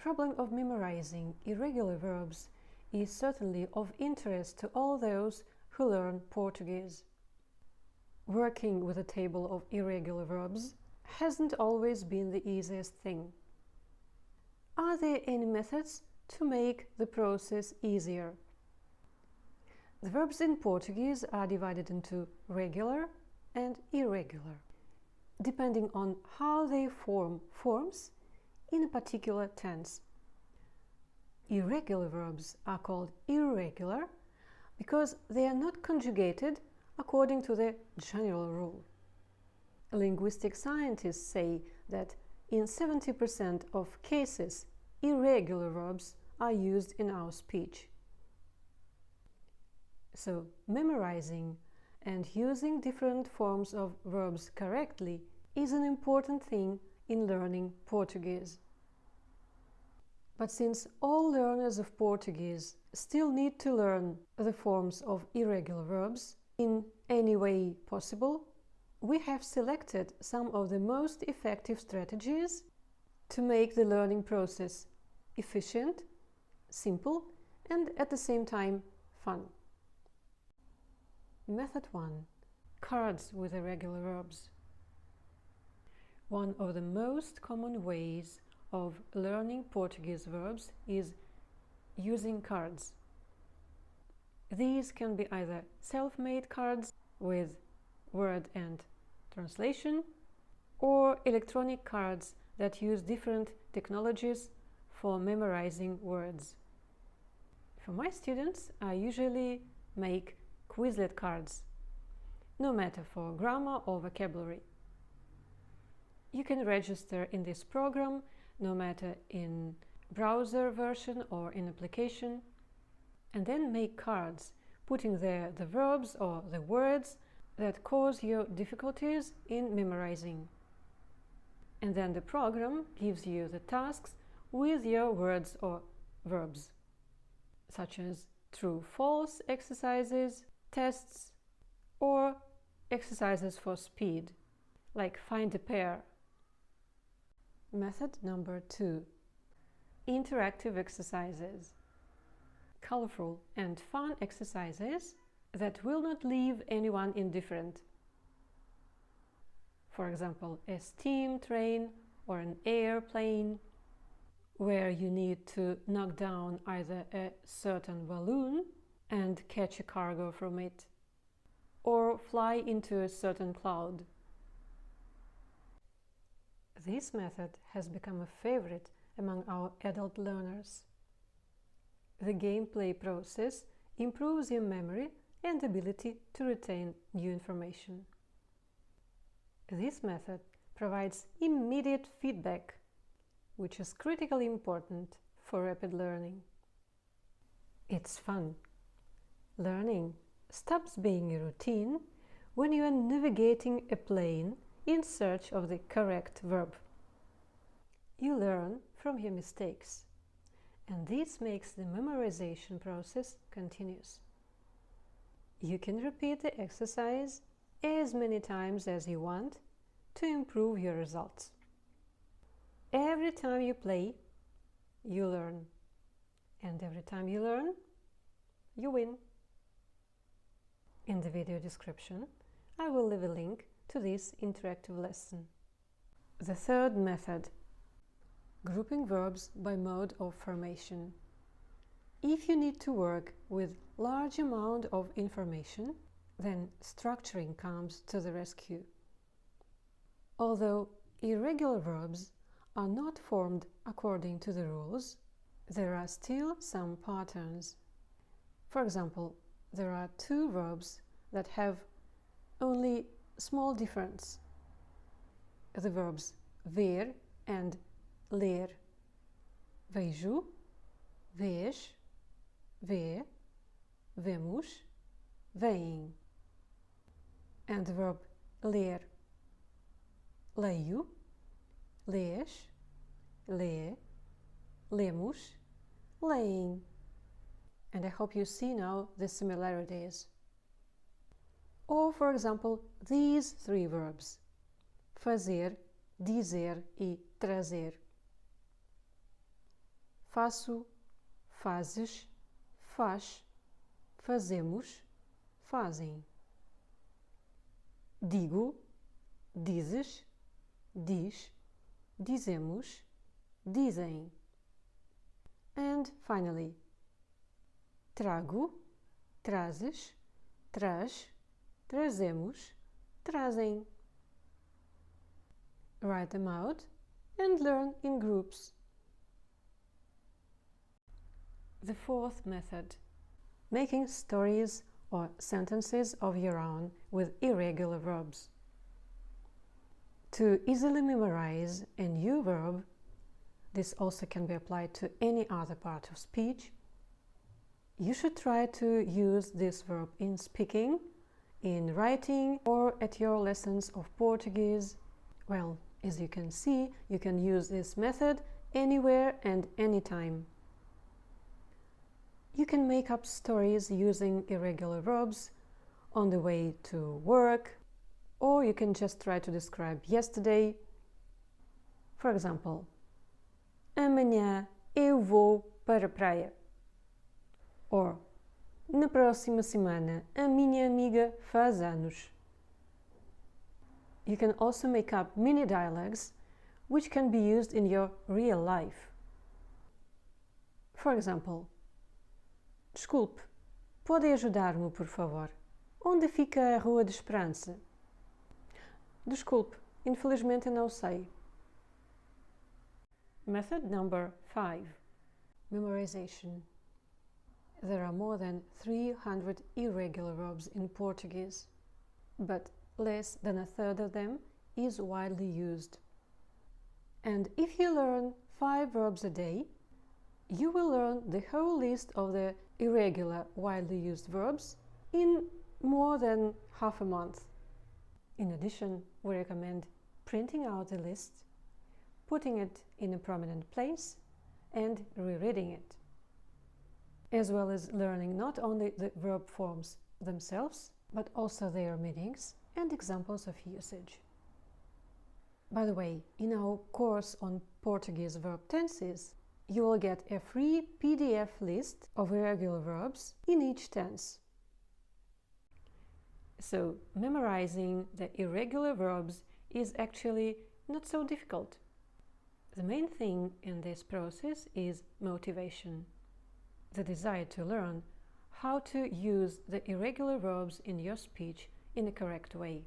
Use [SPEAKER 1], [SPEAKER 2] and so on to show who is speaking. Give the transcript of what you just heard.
[SPEAKER 1] problem of memorizing irregular verbs is certainly of interest to all those who learn Portuguese. Working with a table of irregular verbs hasn't always been the easiest thing. Are there any methods to make the process easier? The verbs in Portuguese are divided into regular and irregular, depending on how they form forms in a particular tense. Irregular verbs are called irregular because they are not conjugated according to the general rule. Linguistic scientists say that in 70% of cases, irregular verbs are used in our speech. So, memorizing and using different forms of verbs correctly is an important thing in learning Portuguese. But since all learners of Portuguese still need to learn the forms of irregular verbs in any way possible, we have selected some of the most effective strategies to make the learning process efficient, simple, and at the same time fun. Method 1. Cards with irregular verbs. One of the most common ways of learning Portuguese verbs is using cards. These can be either self-made cards with word and translation, or electronic cards that use different technologies for memorizing words. For my students, I usually make Quizlet cards, no matter for grammar or vocabulary. You can register in this program no matter in browser version or in application, and then make cards, putting there the verbs or the words that cause you difficulties in memorizing. And then the program gives you the tasks with your words or verbs, such as true-false exercises, tests, or exercises for speed, like find a pair. Method number 2. Interactive exercises. Colorful and fun exercises that will not leave anyone indifferent. For example, a steam train or an airplane, where you need to knock down either a certain balloon and catch a cargo from it, or fly into a certain cloud. This method has become a favorite among our adult learners. The gameplay process improves your memory and ability to retain new information. This method provides immediate feedback, which is critically important for rapid learning. It's fun. Learning stops being a routine when you are navigating a plane in search of the correct verb. You learn from your mistakes, and this makes the memorization process continuous. You can repeat the exercise as many times as you want to improve your results. Every time you play, you learn, and every time you learn, you win. In the video description, I will leave a link to this interactive lesson. The third method: grouping verbs by mode of formation. If you need to work with large amount of information, then structuring comes to the rescue. Although irregular verbs are not formed according to the rules, there are still some patterns. For example, there are two verbs that have only small difference. The verbs ver and ler. Vejo, vês, vê, vemos, veem. And the verb ler. Leio, lês, lê, lemos, leem. And I hope you see now the similarities. Or, for example, these three verbs: fazer, dizer e trazer. faço, fazes, faz, fazemos, fazem. Digo, dizes, diz, dizemos, dizem. And finally, trago, trazes, traz, trazemos, trazem. Write them out and learn in groups. The fourth method, making stories or sentences of your own with irregular verbs. To easily memorize a new verb, this also can be applied to any other part of speech, you should try to use this verb in speaking, in writing, or at your lessons of Portuguese. Well, as you can see, you can use this method anywhere and anytime. You can make up stories using irregular verbs on the way to work, or you can just try to describe yesterday. For example, amanhã eu vou para a praia. Or, na próxima semana a minha amiga faz anos. You can also make up mini dialogues which can be used in your real life. For example, desculpe, pode ajudar-me, por favor? Onde fica a Rua de Esperança? Desculpe, infelizmente não sei. Method number 5. Memorization. There are more than 300 irregular verbs in Portuguese, but less than a third of them is widely used. And if you learn 5 verbs a day, you will learn the whole list of the irregular, widely used verbs in more than half a month. In addition, we recommend printing out the list, putting it in a prominent place, and rereading it, as well as learning not only the verb forms themselves, but also their meanings and examples of usage. By the way, in our course on Portuguese verb tenses, you will get a free PDF list of irregular verbs in each tense. So, memorizing the irregular verbs is actually not so difficult. The main thing in this process is motivation, the desire to learn how to use the irregular verbs in your speech in the correct way.